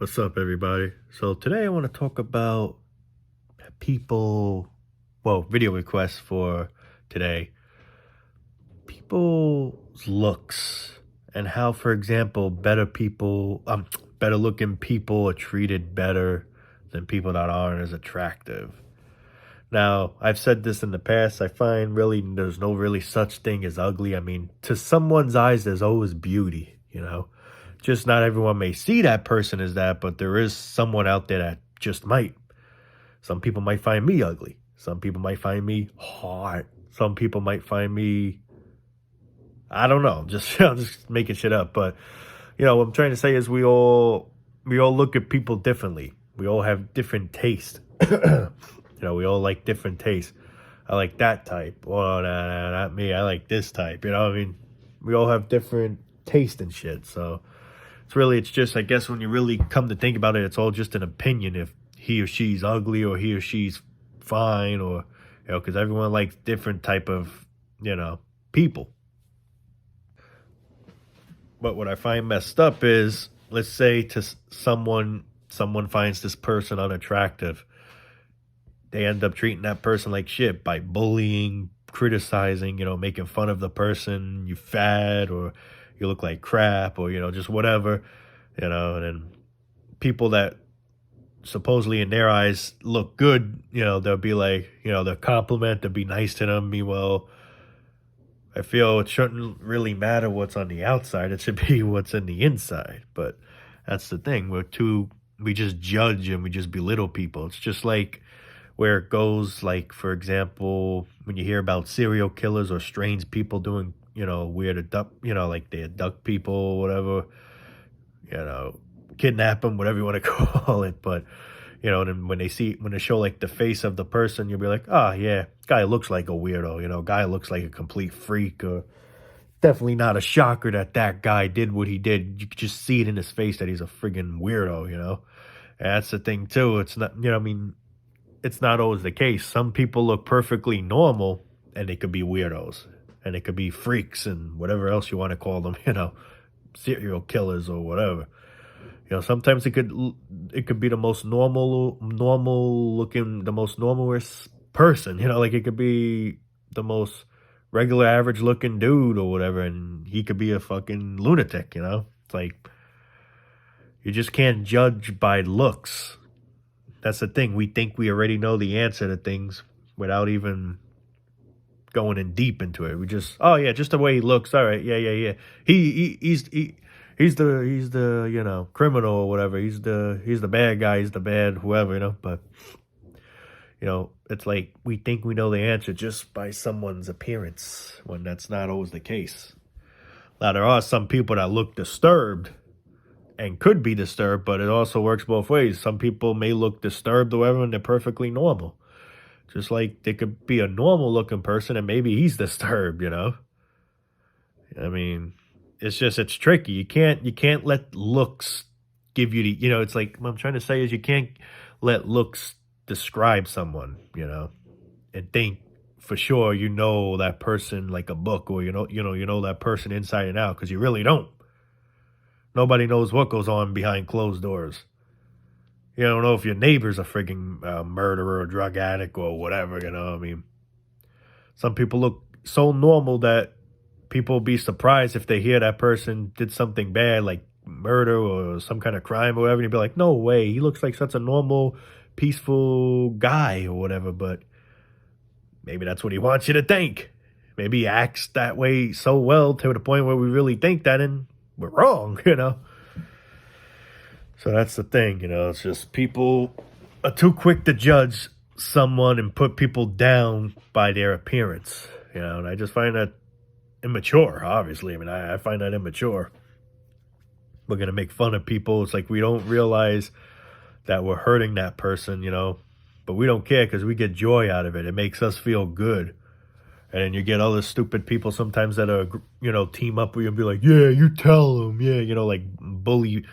What's up, everybody? So today I want to talk about people, video requests for today. People's looks and how, for example, better looking people are treated better than people that aren't as attractive. Now, I've said this in the past. I find really there's no really such thing as ugly. I mean, to someone's eyes, there's always beauty. Just not everyone may see that person as that, but there is someone out there that just might. Some people might find me ugly. Some people might find me hot. Some people might find me, I don't know, just I'm just making shit up. But what I'm trying to say is we all look at people differently. We all have different taste. We all like different tastes. I like that type. Well, nah, not me. I like this type. I mean, we all have different taste and shit. So it's just, I guess, when you really come to think about it, it's all just an opinion if he or she's ugly or he or she's fine, or because everyone likes different type of people. But what I find messed up is, let's say to someone finds this person unattractive. They end up treating that person like shit by bullying, criticizing, making fun of the person. You fat, or you look like crap, or just whatever. And then people that supposedly in their eyes look good, they'll be like, they'll compliment, they'll be nice to them. Meanwhile, I feel it shouldn't really matter what's on the outside. It should be what's in the inside. But that's the thing. We just judge and we just belittle people. It's just like where it goes, like, for example, when you hear about serial killers or strange people doing, weird like they abduct people or whatever, kidnap them, whatever you want to call it. But, then when they show like the face of the person, you'll be like, oh yeah, guy looks like a weirdo, guy looks like a complete freak, or definitely not a shocker that guy did what he did. You could just see it in his face that he's a friggin' weirdo. And that's the thing too. It's not, I mean, it's not always the case. Some people look perfectly normal and they could be weirdos and they could be freaks and whatever else you want to call them, serial killers or whatever. Sometimes it could be the most normal looking, the most normalist person, like it could be the most regular average looking dude or whatever, and he could be a fucking lunatic. It's like you just can't judge by looks. That's the thing. We think we already know the answer to things without even going in deep into it. We just, oh yeah, just the way he looks. All right, yeah. He's the criminal or whatever. He's the bad guy. He's the bad whoever. But it's like we think we know the answer just by someone's appearance, when that's not always the case. Now there are some people that look disturbed and could be disturbed, but it also works both ways. Some people may look disturbed or whatever, and they're perfectly normal. Just like they could be a normal looking person and maybe he's disturbed. I mean, it's tricky. You can't let looks give you the, it's like, what I'm trying to say is you can't let looks describe someone, and think for sure that person like a book, or that person inside and out, because you really don't. Nobody knows what goes on behind closed doors. You don't know if your neighbor's a freaking murderer or drug addict or whatever. I mean, some people look so normal that people be surprised if they hear that person did something bad, like murder or some kind of crime or whatever. And you'd be like, no way, he looks like such a normal, peaceful guy or whatever. But maybe that's what he wants you to think. Maybe he acts that way so well to the point where we really think that, and we're wrong. So that's the thing. It's just people are too quick to judge someone and put people down by their appearance. And I just find that immature, obviously. I mean, I find that immature. We're going to make fun of people. It's like we don't realize that we're hurting that person, but we don't care because we get joy out of it. It makes us feel good. And then you get other stupid people sometimes that are, team up with you and be like, yeah, you tell them. Yeah, like bully.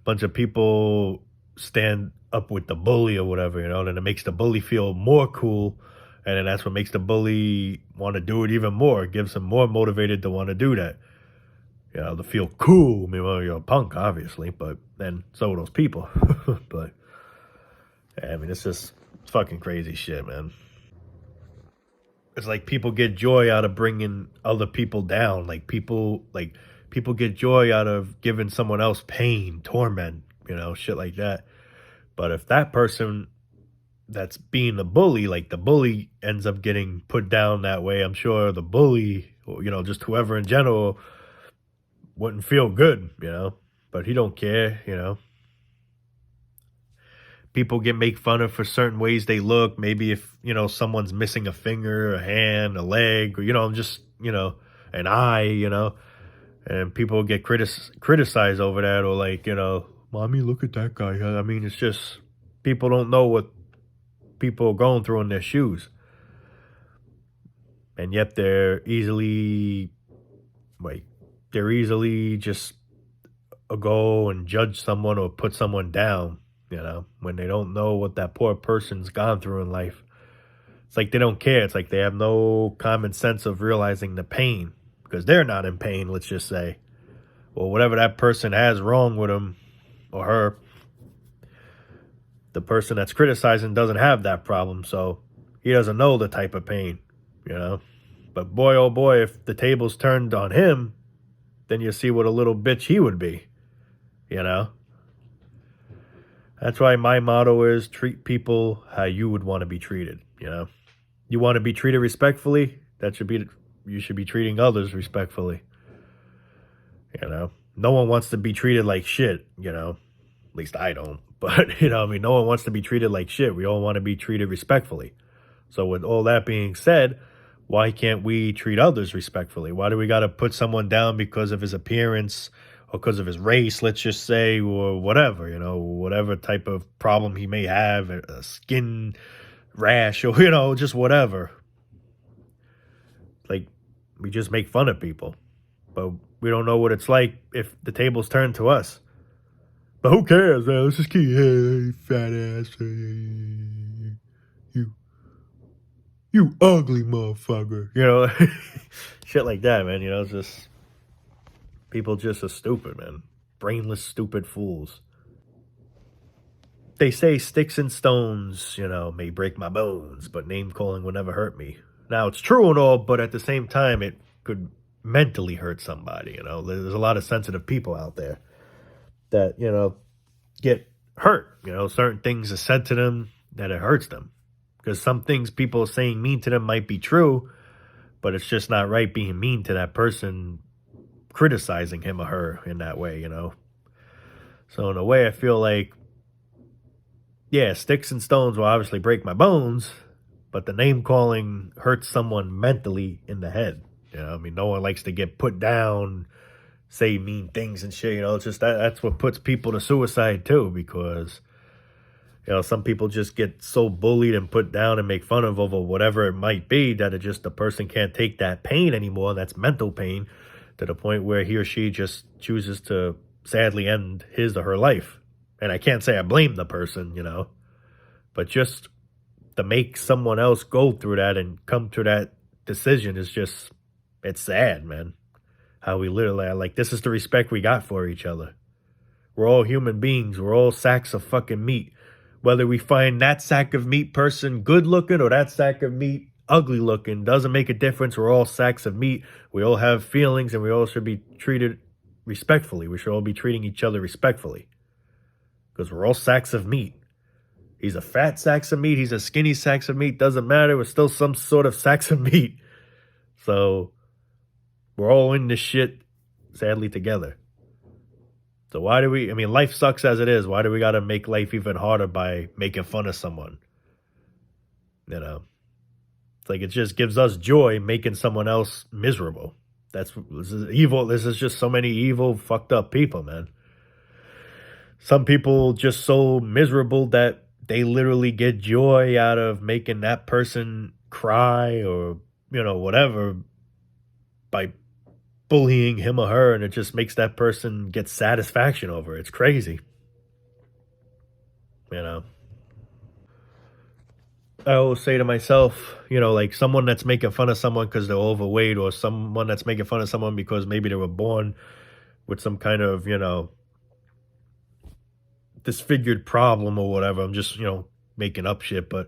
Bunch of people stand up with the bully or whatever, and it makes the bully feel more cool. And then that's what makes the bully want to do it even more. It gives him more motivated to want to do that. To feel cool. I mean, well, you're a punk, obviously, but then so are those people. But yeah, I mean, it's just fucking crazy shit, man. It's like people get joy out of bringing other people down. People get joy out of giving someone else pain, torment, shit like that. But if that person that's being the bully, like the bully ends up getting put down that way, I'm sure the bully, or, just whoever in general wouldn't feel good. But he don't care. People get make fun of for certain ways they look. Maybe if, someone's missing a finger, a hand, a leg, or, just, an eye. And people get criticized over that, or like, mommy, look at that guy. I mean, it's just people don't know what people are going through in their shoes. And yet like, they're easily just go and judge someone or put someone down, when they don't know what that poor person's gone through in life. It's like they don't care. It's like they have no common sense of realizing the pain because they're not in pain, let's just say. Or whatever that person has wrong with him or her, the person that's criticizing doesn't have that problem, so he doesn't know the type of pain. But boy, oh boy, if the tables turned on him, then you see what a little bitch he would be. That's why my motto is treat people how you would want to be treated. You want to be treated respectfully, you should be treating others respectfully. No one wants to be treated like shit. At least I don't. But, I mean, no one wants to be treated like shit. We all want to be treated respectfully. So with all that being said, why can't we treat others respectfully? Why do we got to put someone down because of his appearance or because of his race, let's just say, or whatever, whatever type of problem he may have, a skin rash or, just whatever. Like, we just make fun of people, but we don't know what it's like if the tables turn to us. But who cares, man? Let's just keep, hey, fat ass, hey, you ugly motherfucker. Shit like that, man. It's just, people just are stupid, man. Brainless, stupid fools. They say sticks and stones, may break my bones, but name calling will never hurt me. Now, it's true and all, but at the same time, it could mentally hurt somebody. There's a lot of sensitive people out there that, get hurt. Certain things are said to them that it hurts them. Because some things people are saying mean to them might be true, but it's just not right being mean to that person, criticizing him or her in that way. So in a way, I feel like, yeah, sticks and stones will obviously break my bones, but the name calling hurts someone mentally in the head. I mean, no one likes to get put down, say mean things and shit. It's just that's what puts people to suicide too, because some people just get so bullied and put down and make fun of over whatever it might be that the person can't take that pain anymore. That's mental pain, to the point where he or she just chooses to sadly end his or her life. And I can't say I blame the person, but just to make someone else go through that and come to that decision is just, it's sad, man. How we literally are like, this is the respect we got for each other. We're all human beings. We're all sacks of fucking meat. Whether we find that sack of meat person good looking or that sack of meat ugly looking, doesn't make a difference. We're all sacks of meat. We all have feelings and we all should be treated respectfully. We should all be treating each other respectfully. Because we're all sacks of meat. He's a fat sack of meat. He's a skinny sack of meat. Doesn't matter. We're still some sort of sacks of meat. So we're all in this shit, sadly, together. So why do we, I mean, life sucks as it is. Why do we got to make life even harder by making fun of someone? It's like it just gives us joy making someone else miserable. This is evil. This is just so many evil, fucked up people, man. Some people just so miserable that they literally get joy out of making that person cry or, whatever, by bullying him or her, and it just makes that person get satisfaction over it. It's crazy. I always say to myself, like someone that's making fun of someone because they're overweight, or someone that's making fun of someone because maybe they were born with some kind of, disfigured problem or whatever. I'm just, making up shit. But,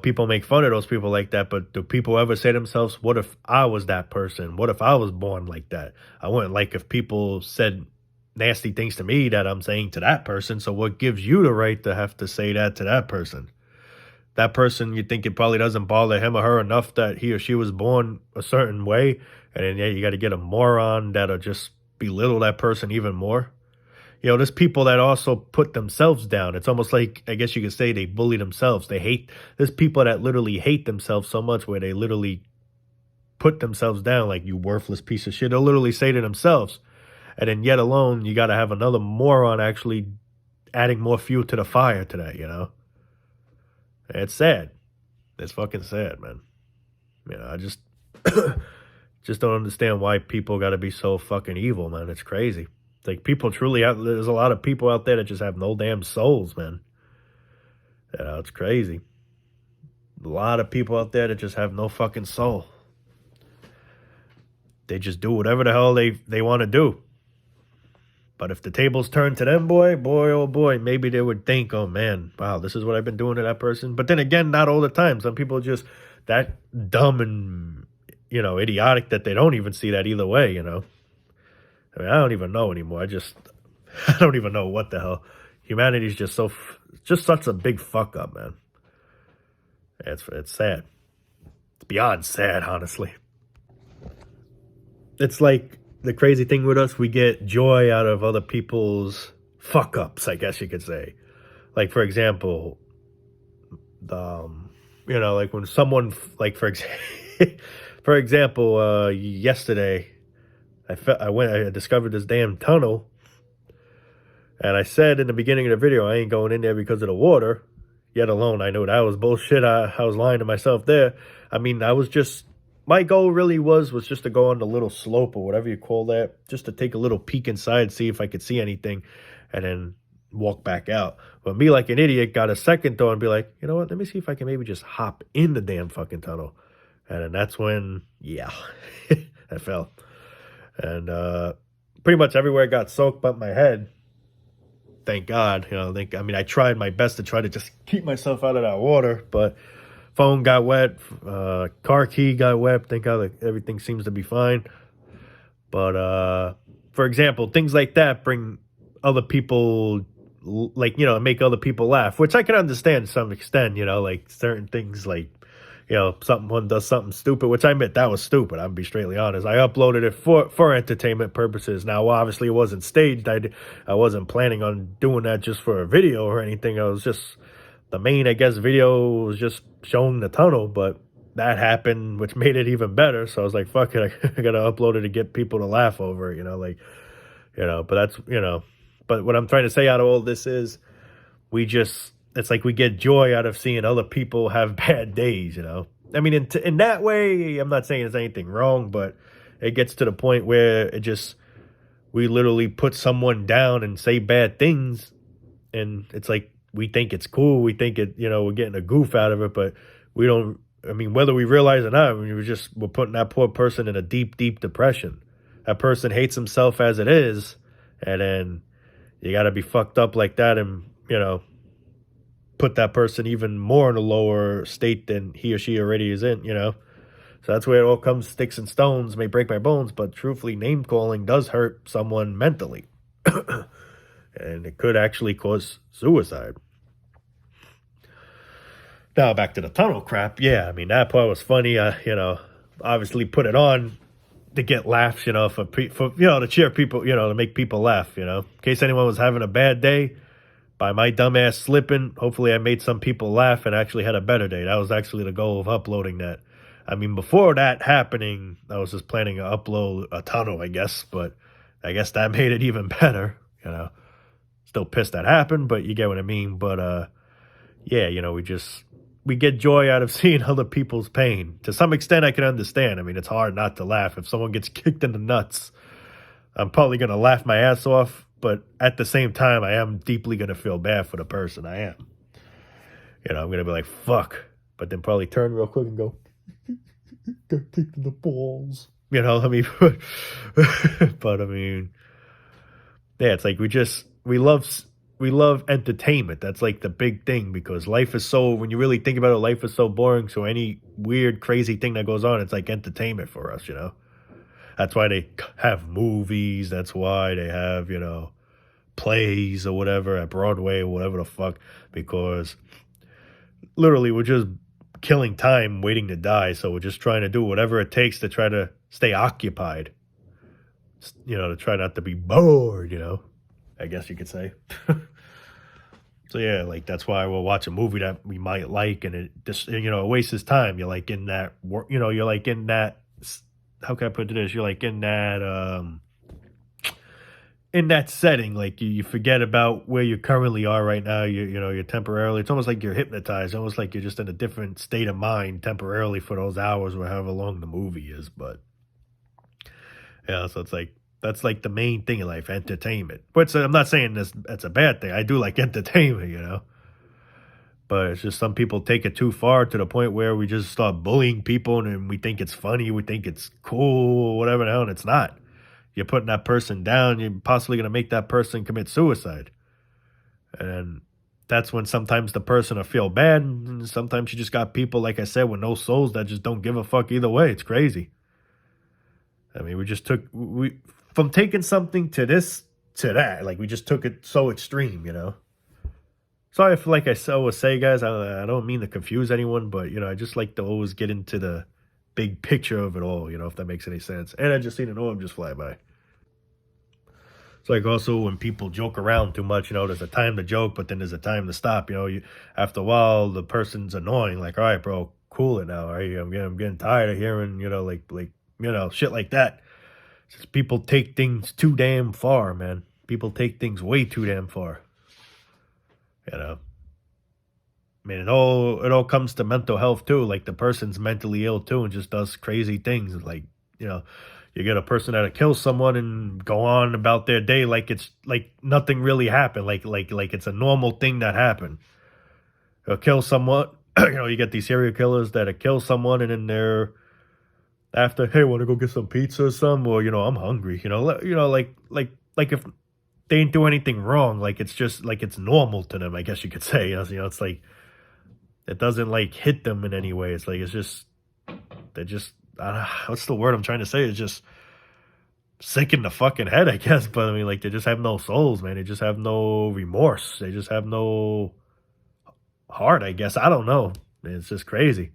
people make fun of those people like that. But do people ever say to themselves, what if I was that person? What if I was born like that? I wouldn't like if people said nasty things to me that I'm saying to that person. So what gives you the right to have to say that to that person? That person, you think it probably doesn't bother him or her enough that he or she was born a certain way. And then, yeah, you got to get a moron that'll just belittle that person even more. There's people that also put themselves down. It's almost like, I guess you could say, they bully themselves. There's people that literally hate themselves so much where they literally put themselves down like, you worthless piece of shit. They'll literally say to themselves. And then yet alone, you got to have another moron actually adding more fuel to the fire to that. It's sad. It's fucking sad, man. I just just don't understand why people got to be so fucking evil, man. It's crazy. It's like people truly out there's a lot of people out there that just have no damn souls, man. It's crazy. A lot of people out there that just have no fucking soul. They just do whatever the hell they want to do. But if the tables turn to them, boy, oh boy, maybe they would think, oh man, wow, this is what I've been doing to that person. But then again, not all the time. Some people are just that dumb and, idiotic that they don't even see that either way, I mean, I don't even know anymore. I don't even know what the hell. Humanity's just just such a big fuck up, man. It's sad. It's beyond sad, honestly. It's like the crazy thing with us, we get joy out of other people's fuck ups, I guess you could say. Like, for example, like when someone, like, for example, yesterday, I discovered this damn tunnel, and I said in the beginning of the video, I ain't going in there because of the water, yet alone I know that was bullshit. I was lying to myself there. I mean, my goal really was just to go on the little slope or whatever you call that, just to take a little peek inside, see if I could see anything, and then walk back out. But me, like an idiot, got a second thought and be like, you know what, let me see if I can maybe just hop in the damn fucking tunnel. And then that's when, I fell. And pretty much everywhere got soaked but my head. Thank God. I tried my best to try to just keep myself out of that water, but phone got wet, car key got wet. Thank God everything seems to be fine. But for example, things like that bring other people, like, make other people laugh, which I can understand to some extent, like certain things like, someone does something stupid, which I admit that was stupid. I'm be straightly honest. I uploaded it for entertainment purposes. Now, obviously, it wasn't staged. I wasn't planning on doing that just for a video or anything. I was just, the main, I guess, video was just showing the tunnel, but that happened, which made it even better. So I was like, fuck it, I gotta upload it to get people to laugh over it, but that's, but what I'm trying to say out of all this is it's like we get joy out of seeing other people have bad days, I mean, in that way, I'm not saying there's anything wrong, but it gets to the point where we literally put someone down and say bad things, and it's like, we think it's cool. We think we're getting a goof out of it, but we don't, whether we realize it or not, we're putting that poor person in a deep, deep depression. That person hates himself as it is, and then you got to be fucked up like that and, put that person even more in a lower state than he or she already is in, So that's where it all comes. Sticks and stones may break my bones, but truthfully, name calling does hurt someone mentally. And it could actually cause suicide. Now back to the tunnel crap. Yeah, that part was funny. Obviously put it on to get laughs, for to cheer people, to make people laugh, In case anyone was having a bad day, by my dumbass slipping, hopefully I made some people laugh and actually had a better day. That was actually the goal of uploading that. Before that happening, I was just planning to upload a tunnel, I guess, but I guess that made it even better, Still pissed that happened, but you get what I mean. But, yeah, we get joy out of seeing other people's pain. To some extent, I can understand. It's hard not to laugh. If someone gets kicked in the nuts, I'm probably going to laugh my ass off. But at the same time, I am deeply going to feel bad for the person. I am. I'm going to be like, fuck. But then probably turn real quick and go, got kicked in the balls. But Yeah, it's like we love entertainment. That's like the big thing because life is so when you really think about it, life is so boring. So any weird, crazy thing that goes on, it's like entertainment for us, you know. That's why they have movies. That's why they have, plays or whatever at Broadway or whatever the fuck. Because literally we're just killing time waiting to die. So we're just trying to do whatever it takes to try to stay occupied, to try not to be bored, I guess you could say. So yeah, like that's why we'll watch a movie that we might like, and it just it wastes time. You're like in that you're like in that. How can I put this? You're like in that setting, like you forget about where you currently are right now. You're temporarily. It's almost like you're hypnotized. Almost like you're just in a different state of mind temporarily for those hours or however long the movie is. But yeah, so it's like that's like the main thing in life, entertainment. But I'm not saying that's a bad thing. I do like entertainment, but it's just some people take it too far to the point where we just start bullying people and we think it's funny, we think it's cool, whatever the hell, and it's not. You're putting that person down, you're possibly going to make that person commit suicide. And that's when sometimes the person will feel bad, and sometimes you just got people, like I said, with no souls that just don't give a fuck either way. It's crazy. I mean, we from taking something to this to that, like we just took it so extreme. Sorry if, like I always say, guys, I don't mean to confuse anyone, but, I just like to always get into the big picture of it all, if that makes any sense. And I just seen an orb just fly by. It's like also when people joke around too much, there's a time to joke, but then there's a time to stop. After a while, the person's annoying. Like, all right, bro, cool it now. All right, I'm getting tired of hearing, shit like that. Just people take things too damn far, man. People take things way too damn far. I mean, it all comes to mental health too. Like the person's mentally ill too, and just does crazy things. Like you get a person that'll kill someone and go on about their day like it's like nothing really happened. Like it's a normal thing that happened. They'll kill someone. You get these serial killers that'll kill someone, and then they're after, hey, want to go get some pizza or something? Or I'm hungry. Like if they didn't do anything wrong, like it's just like it's normal to them, I guess you could say. It's like it doesn't like hit them in any way. It's like it's just they just what's the word I'm trying to say? It's just sick in the fucking head, I guess. But I mean, like they just have no souls, man. They just have no remorse. They just have no heart, I guess. I don't know. It's just crazy.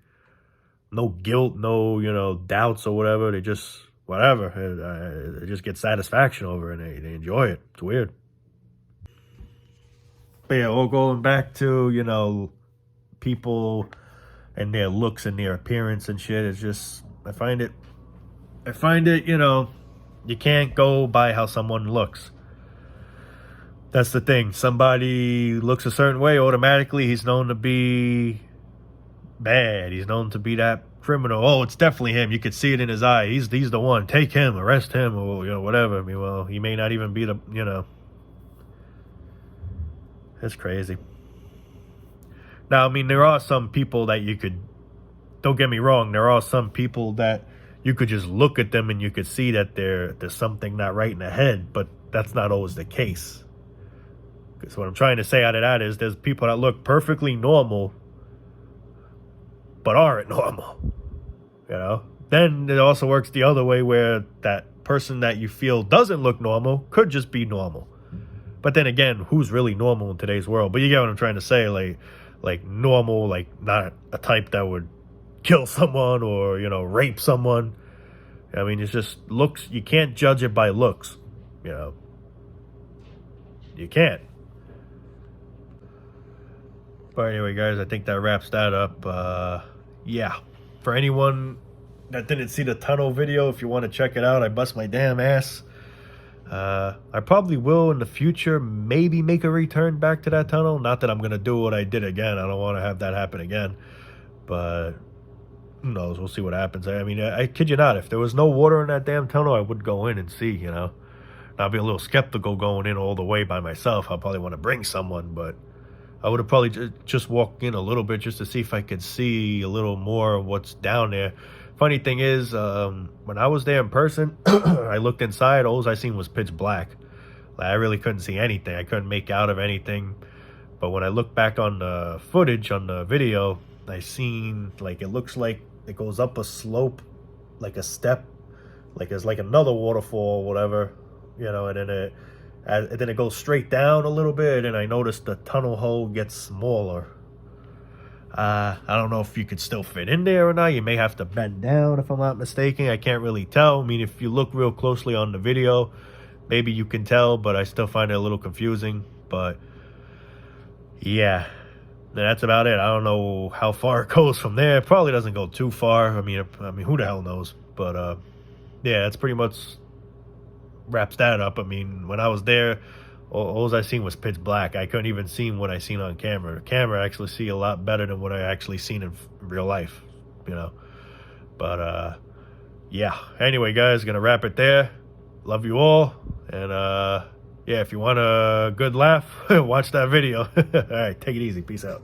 No guilt, no doubts or whatever. They just whatever. They just get satisfaction over it, and they enjoy it. It's weird. But yeah, all going back to people and their looks and their appearance and shit. It's just I find it you can't go by how someone looks. That's the thing. Somebody looks a certain way, automatically he's known to be bad. He's known to be that criminal. Oh, it's definitely him. You could see it in his eye. He's the one. Take him, arrest him, or whatever. I mean, well, he may not even be the. It's crazy. Now, I mean, there are some people that you could. Don't get me wrong. There are some people that you could just look at them and you could see that there's something not right in the head, but that's not always the case. Because what I'm trying to say out of that is there's people that look perfectly normal but aren't normal. Then it also works the other way where that person that you feel doesn't look normal could just be normal. But then again, who's really normal in today's world? But you get what I'm trying to say, like normal, like not a type that would kill someone or rape someone. I mean, it's just looks. You can't judge it by looks. You can't. But anyway, guys, I think that wraps that up. Yeah, for anyone that didn't see the tunnel video, if you want to check it out, I bust my damn ass. I probably will in the future maybe make a return back to that tunnel. Not that I'm going to do what I did again. I don't want to have that happen again. But who knows? We'll see what happens. I mean, I kid you not. If there was no water in that damn tunnel, I would go in and see, I'd be a little skeptical going in all the way by myself. I'll probably want to bring someone, but I would have probably just walked in a little bit just to see if I could see a little more of what's down there. Funny thing is, when I was there in person, I looked inside. All I seen was pitch black. Like, I really couldn't see anything. I couldn't make out of anything. But when I look back on the footage, on the video, I seen, like, it looks like it goes up a slope, like a step, like it's like another waterfall or whatever, you know, and then it goes straight down a little bit, and I noticed the tunnel hole gets smaller. I don't know if you could still fit in there or not. You may have to bend down, if I'm not mistaken. I can't really tell. I mean, if you look real closely on the video, maybe you can tell, but I still find it a little confusing. But yeah, that's about it. I don't know how far it goes from there. It probably doesn't go too far. I mean, who the hell knows? But yeah, that's pretty much wraps that up. I mean, when I was there, all I seen was pitch black. I couldn't even see what I seen on camera. The camera actually see a lot better than what I actually seen in real life, you know. But yeah. Anyway, guys, gonna wrap it there. Love you all, and yeah, if you want a good laugh, watch that video. All right, take it easy. Peace out.